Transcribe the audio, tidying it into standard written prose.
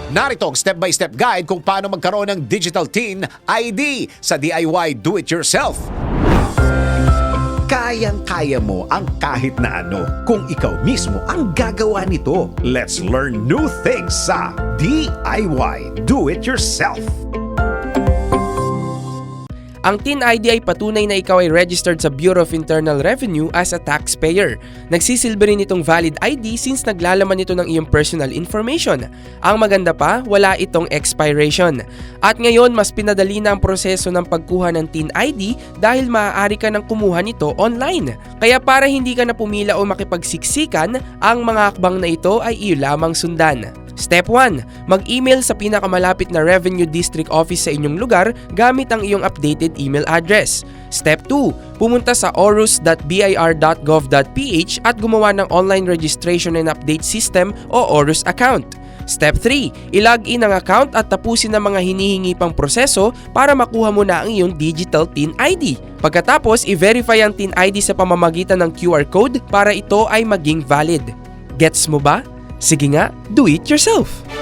Narito ang step-by-step guide kung paano magkaroon ng Digital Teen ID sa DIY Do-It-Yourself. Kayang-kaya mo ang kahit na ano kung ikaw mismo ang gagawa nito. Let's learn new things sa DIY Do-It-Yourself. Ang Teen ID ay patunay na ikaw ay registered sa Bureau of Internal Revenue as a taxpayer. Nagsisilbi rin itong valid ID since naglalaman ito ng iyong personal information. Ang maganda pa, wala itong expiration. At ngayon, mas pinadali na ang proseso ng pagkuha ng Teen ID dahil maaari ka nang kumuha nito online. Kaya para hindi ka na pumila o makipagsiksikan, ang mga hakbang na ito ay iyo lamang sundan. Step 1. Mag-email sa pinakamalapit na Revenue District Office sa inyong lugar gamit ang iyong updated email address. Step 2. Pumunta sa orus.bir.gov.ph at gumawa ng online registration and update system o ORUS account. Step 3. I-log in ang account at tapusin ang mga hinihingi pang proseso para makuha mo na ang iyong Digital Teen ID. Pagkatapos, i-verify ang Teen ID sa pamamagitan ng QR code para ito ay maging valid. Gets mo ba? Sige nga, do it yourself!